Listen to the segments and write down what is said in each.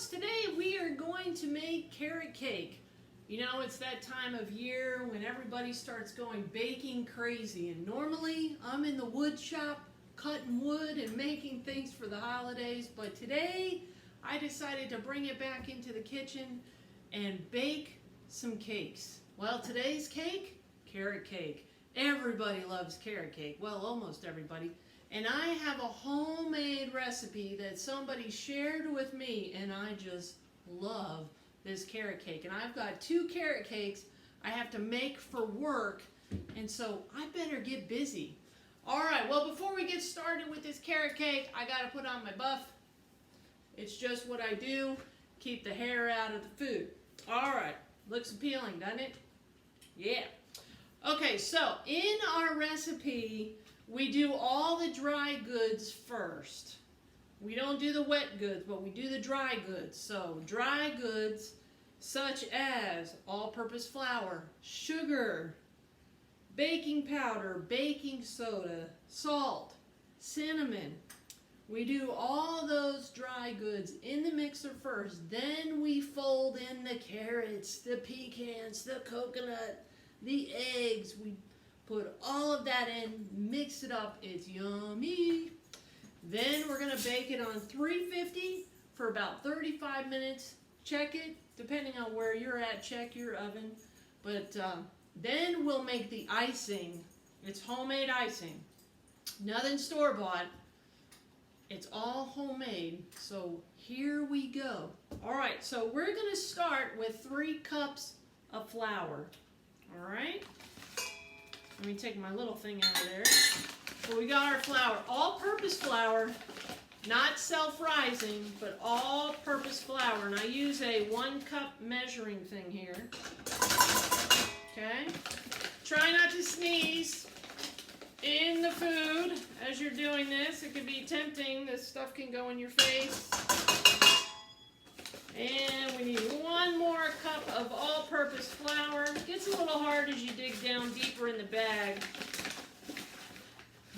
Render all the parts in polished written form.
loves, today we are going to make carrot cake. You know, it's that time of year when everybody starts going baking crazy, and normally I'm in the wood shop cutting wood and making things for the holidays, but today I decided to bring it back into the kitchen and bake some cakes. Well, today's cake, carrot cake. Everybody loves carrot cake. Well, almost everybody. And I have a homemade recipe that somebody shared with me, and I just love this carrot cake. And I've got 2 carrot cakes I have to make for work, and so I better get busy. Alright, well, before we get started with this carrot cake, I gotta put on my buff. It's just what I do, keep the hair out of the food. Alright, looks appealing, doesn't it? Yeah. Okay, so in our recipe, we do all the dry goods first. We don't do the wet goods, but we do the dry goods. So dry goods such as all-purpose flour, sugar, baking powder, baking soda, salt, cinnamon. We do all those dry goods in the mixer first. Then we fold in the carrots, the pecans, the coconut, the eggs. We put all of that in, mix it up. It's yummy. Then we're going to bake it on 350 for about 35 minutes. Check it, depending on where you're at, check your oven. But then we'll make the icing. It's homemade icing. Nothing store-bought. It's all homemade. So here we go. All right, so we're going to start with 3 cups of flour. All right. Let me take my little thing out of there. So we got our flour, all-purpose flour, not self-rising, but all-purpose flour. And I use a 1-cup measuring thing here. Okay. Try not to sneeze in the food as you're doing this. It can be tempting. This stuff can go in your face. And we need 1 more cup of all-purpose flour. It gets a little hard as you dig down deeper in the bag.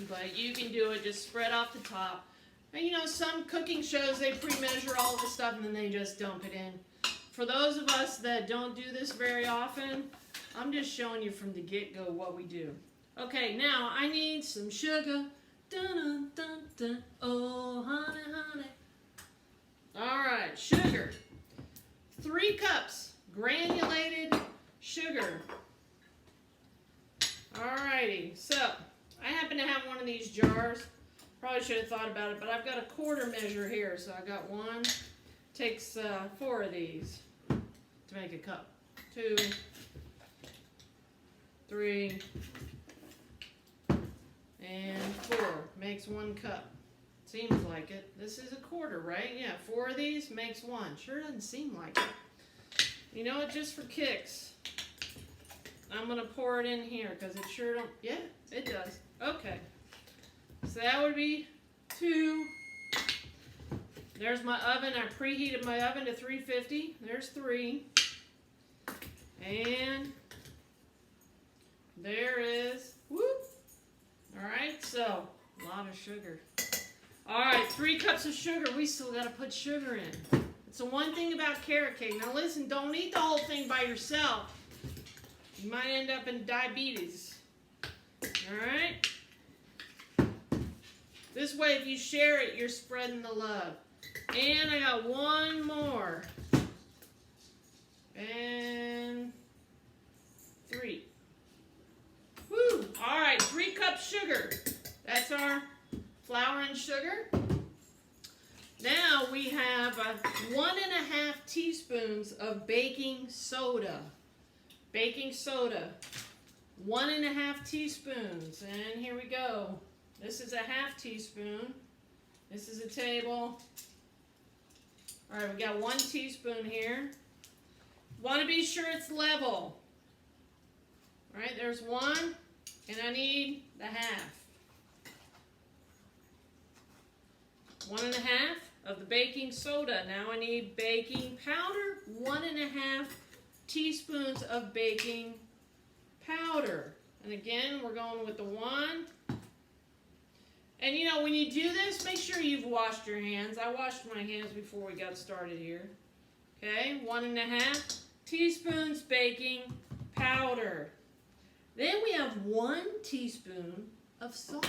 But you can do it, just spread off the top. And you know, some cooking shows, they pre-measure all the stuff and then they just dump it in. For those of us that don't do this very often, I'm just showing you from the get-go what we do. Okay, now I need some sugar. Dun, dun, dun, dun. Oh, honey, honey. Alright, sugar. 3 cups granulated sugar. Alrighty, so I happen to have one of these jars. Probably should have thought about it, but I've got a quarter measure here. So I got 1. Takes 4 of these to make a cup. 2, 3, and 4. Makes 1 cup. Seems like it. This is a quarter, right? Yeah, 4 of these makes 1. Sure doesn't seem like it. You know what, just for kicks, I'm going to pour it in here because it sure don't, yeah, it does. Okay. So that would be 2. There's my oven. I preheated my oven to 350. There's 3. And there is, whoop. All right, so a lot of sugar. All right, 3 cups of sugar. We still got to put sugar in. It's the one thing about carrot cake. Now listen, don't eat the whole thing by yourself. You might end up in diabetes. All right? This way, if you share it, you're spreading the love. And I got 1 more. And 3. Woo! All right, 3 cups sugar. That's our flour and sugar. Now we have 1.5 teaspoons of baking soda. Baking soda. 1.5 teaspoons. And here we go. This is a 1/2 teaspoon. This is a table. All right, we got 1 teaspoon here. Want to be sure it's level. All right, there's 1, and I need the 1/2. 1.5 of the baking soda. Now I need baking powder. 1.5 teaspoons of baking powder. And again, we're going with the 1 And you know, when you do this, make sure you've washed your hands. I washed my hands before we got started here. Okay, 1.5 teaspoons baking powder. Then we have 1 teaspoon of salt.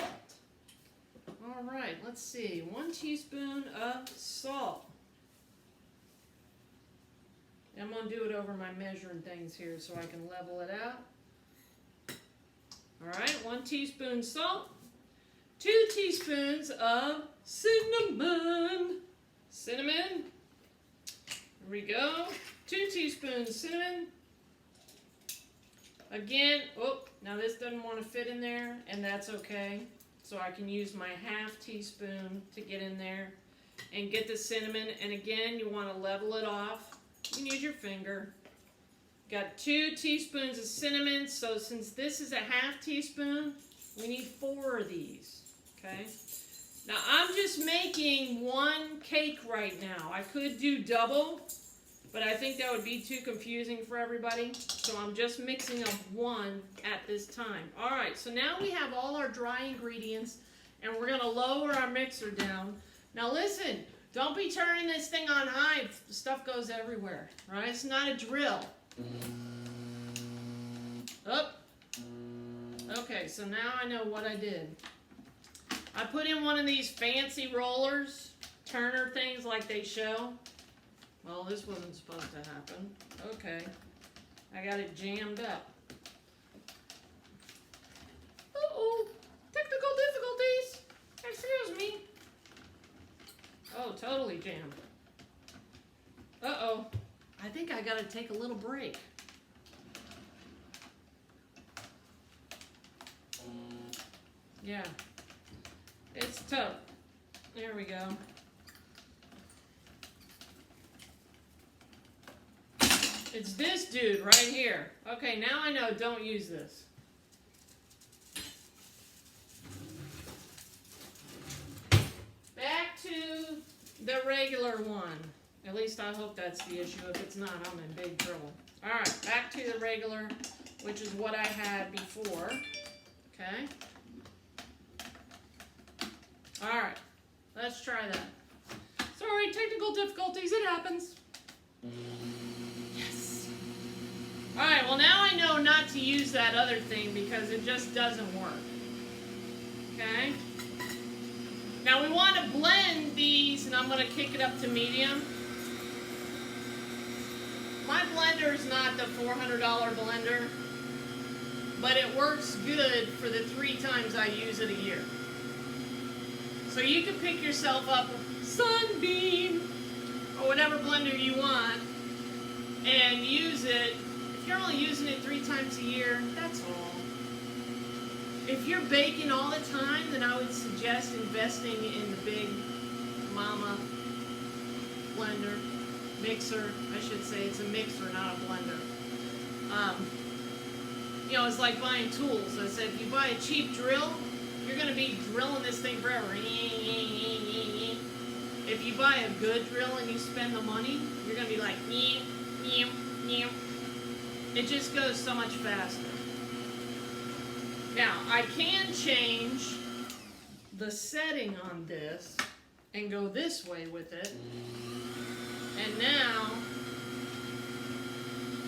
All right, let's see. 1 teaspoon of salt. I'm going to do it over my measuring things here so I can level it out. All right, 1 teaspoon salt. 2 teaspoons of cinnamon. Cinnamon. Here we go. 2 teaspoons cinnamon. Again, oh, now this doesn't want to fit in there, and that's okay. So I can use my 1/2 teaspoon to get in there and get the cinnamon. And again, you want to level it off. You can use your finger. Got 2 teaspoons of cinnamon. So since this is a 1/2 teaspoon, we need 4 of these. Okay. Now I'm just making 1 cake right now. I could do double, but I think that would be too confusing for everybody. So I'm just mixing up 1 at this time. All right, so now we have all our dry ingredients, and we're gonna lower our mixer down. Now listen, don't be turning this thing on high. The stuff goes everywhere, right? It's not a drill. Oh. Okay, so now I know what I did. I put in one of these fancy rollers, turner things like they show. Well, this wasn't supposed to happen. Okay. I got it jammed up. Uh-oh. Technical difficulties. Excuse me. Oh, totally jammed. Uh-oh. I think I gotta take a little break. Yeah. It's tough. There we go. It's this dude right here. Okay, now I know don't use this. Back to the regular one. At least I hope that's the issue. If it's not, I'm in big trouble. Alright, back to the regular, which is what I had before. Okay. Alright, let's try that. Sorry, technical difficulties, it happens. Yes. Alright, well now I know not to use that other thing because it just doesn't work. Okay? Now we want to blend these, and I'm going to kick it up to medium. My blender is not the $400 blender, but it works good for the 3 times I use it a year. So you can pick yourself up Sunbeam or whatever blender you want and use it. If you're only using it 3 times a year, that's all. If you're baking all the time, then I would suggest investing in the big mama blender, mixer, I should say. It's a mixer, not a blender. You know, it's like buying tools. I said, if you buy a cheap drill, you're going to be drilling this thing forever. If you buy a good drill and you spend the money, you're going to be like, it just goes so much faster. Now, I can change the setting on this and go this way with it. And now,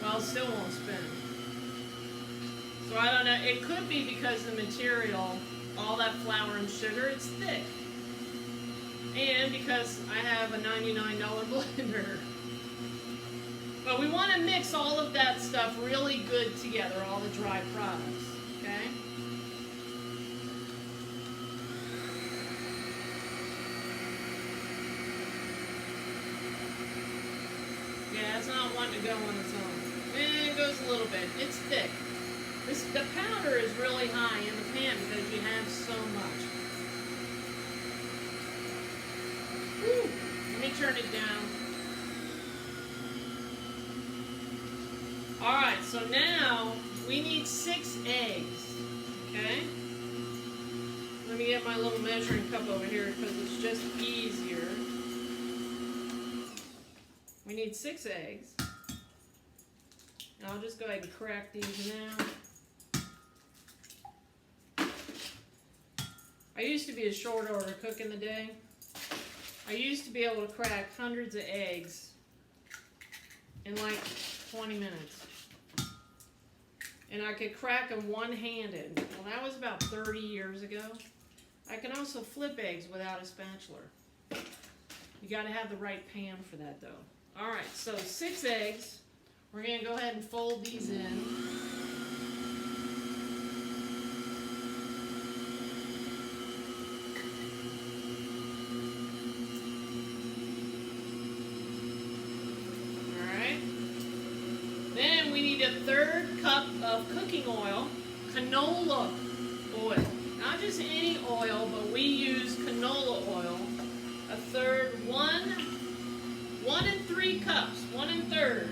well, it still won't spin. So I don't know. It could be because the material, all that flour and sugar, it's thick. And because I have a $99 blender. But we want to mix all of that stuff really good together, all the dry products. Okay? Yeah, it's not wanting to go on its own. It goes a little bit. It's thick. The powder is really high in the pan because you have so much. Whew. Let me turn it down. Alright, so now we need 6 eggs. Okay? Let me get my little measuring cup over here because it's just easier. We need 6 eggs. And I'll just go ahead and crack these now. I used to be a short order cook in the day. I used to be able to crack hundreds of eggs in like 20 minutes. And I could crack them one-handed. Well, that was about 30 years ago. I can also flip eggs without a spatula. You got to have the right pan for that, though. All right, so 6 eggs. We're going to go ahead and fold these in. All right. Then we need a 1/3 cup of cooking oil, canola oil. Not just any oil, but we use canola oil. 1/3, 1 and 3 cups, 1 and 1/3.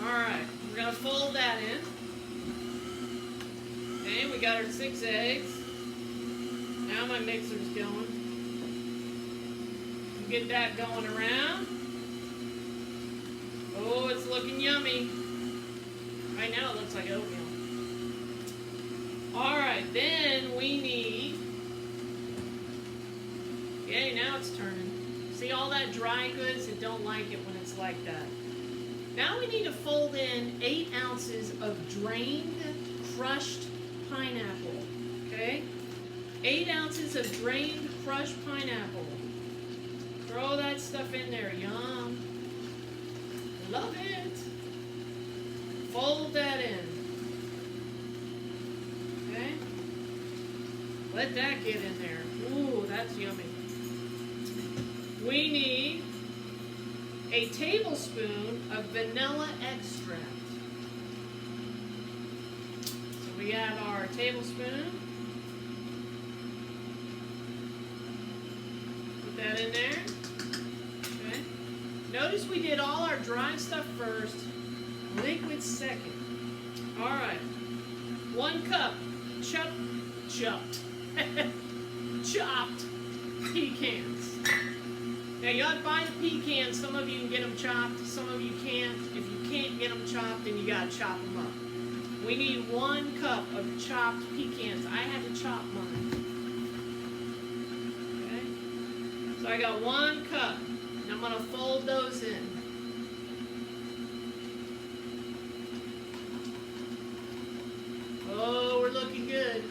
All right, we're gonna fold that in. Okay, we got our 6 eggs. Now my mixer's going. Get that going around. Oh, it's looking yummy. Right now it looks like oatmeal. Alright, then we need... Yay, now it's turning. See all that dry goods that don't like it when it's like that. Now we need to fold in 8 ounces of drained, crushed pineapple. Okay? 8 ounces of drained, crushed pineapple. Throw that stuff in there. Yum. Love it. Fold that in. Okay? Let that get in there. Ooh, that's yummy. We need a tablespoon of vanilla extract. So we have our tablespoon. Put that in there. Okay. Notice we did all our dry stuff first, liquid second. All right. 1 cup chopped pecans. Now you ought to buy the pecans. Some of you can get them chopped, some of you can't. If you can't get them chopped, then you gotta chop them up. We need 1 cup of chopped pecans. I had to chop mine. Okay? So I got 1 cup, and I'm gonna fold those in. Oh, we're looking good.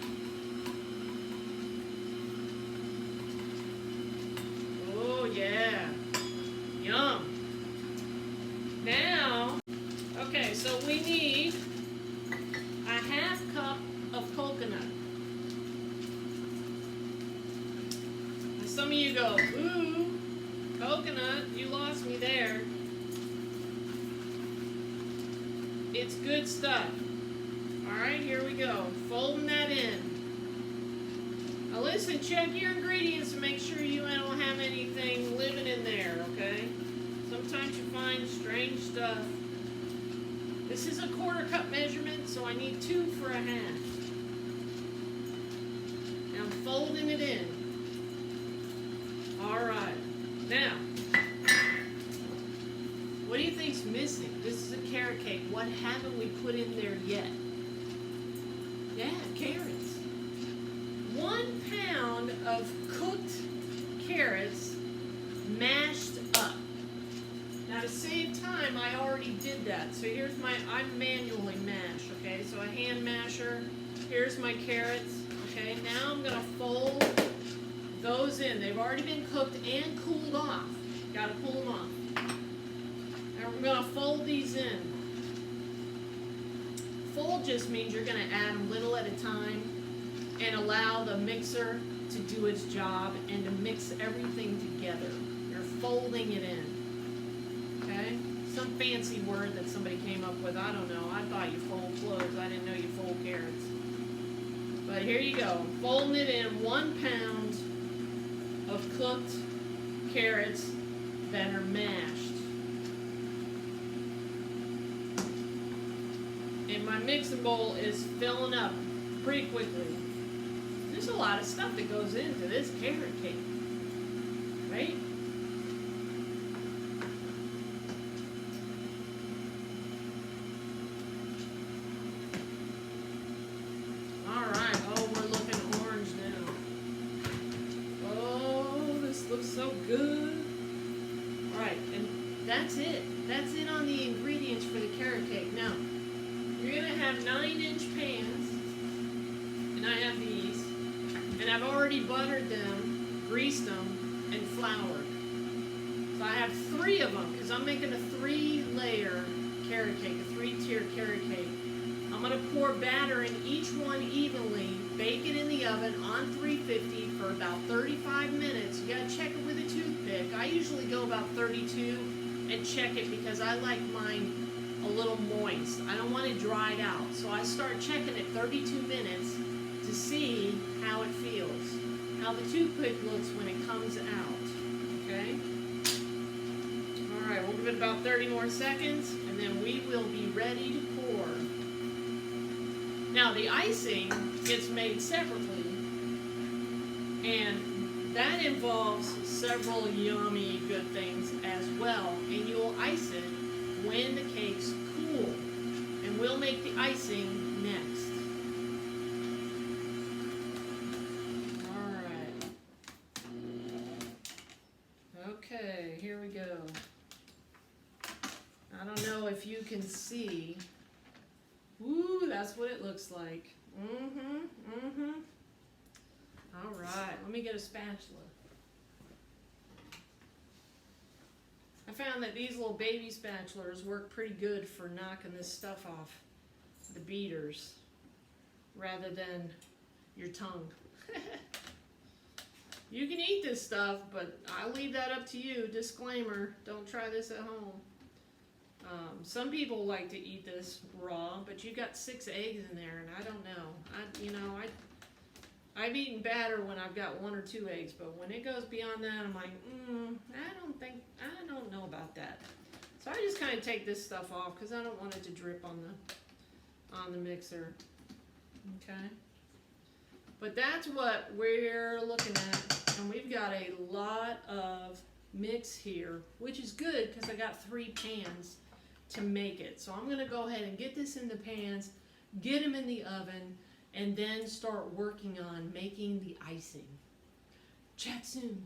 Oh, yeah. Yum. Now, okay, so we need a 1/2 cup of coconut. Now some of you go, ooh, coconut, you lost me there. It's good stuff. Alright, here we go. Folding that in. Now listen, check your ingredients and make sure you don't have anything living in there, okay? Sometimes you find strange stuff. This is a 1/4 cup measurement, so I need 2 for a 1/2. Now I'm folding it in. Alright. Now, what do you think's missing? This is a carrot cake. What haven't we put in there yet? Yeah, carrots. 1 pound of cooked carrots mashed up. Now to save time, I already did that. So here's I manually mash, okay? So a hand masher. Here's my carrots, okay? Now I'm gonna fold those in. They've already been cooked and cooled off. Gotta cool them off. Now we're gonna fold these in. Fold just means you're going to add them little at a time and allow the mixer to do its job and to mix everything together. You're folding it in. Okay? Some fancy word that somebody came up with. I don't know. I thought you fold clothes. I didn't know you fold carrots. But here you go. Folding it in 1 pound of cooked carrots that are mashed. And my mixing bowl is filling up pretty quickly. There's a lot of stuff that goes into this carrot cake, right? good. Alright, and that's it. That's it on the ingredients for the carrot cake. Now, you're going to have 9-inch pans, and I have these, and I've already buttered them, greased them, and floured. So I have 3 of them, because I'm making a 3-layer carrot cake, a 3-tier carrot cake. I'm going to pour batter in each one evenly, bake it in the oven on 350 for about 35 minutes. You got to check it with a toothpick. I usually go about 32 and check it because I like mine a little moist. I don't want it dried out. So I start checking it 32 minutes to see how it feels, how the toothpick looks when it comes out. Okay? Alright, we'll give it about 30 more seconds and then we will be ready to pour. Now the icing gets made separately, and that involves several yummy good things as well, and you'll ice it when the cake's cool, and we'll make the icing next. Alright. Okay, here we go. I don't know if you can see. Ooh, that's what it looks like. All right, let me get a spatula. I found that these little baby spatulas work pretty good for knocking this stuff off the beaters rather than your tongue. You can eat this stuff, but I'll leave that up to you. Disclaimer, don't try this at home. Some people like to eat this raw, but you've got 6 eggs in there, and I don't know. I've eaten batter when I've got 1 or 2 eggs, but when it goes beyond that, I'm like, I don't know about that. So I just kind of take this stuff off because I don't want it to drip on the mixer. Okay. But that's what we're looking at, and we've got a lot of mix here, which is good because I got 3 pans to make it. So I'm going to go ahead and get this in the pans, get them in the oven, and then start working on making the icing. Chat soon.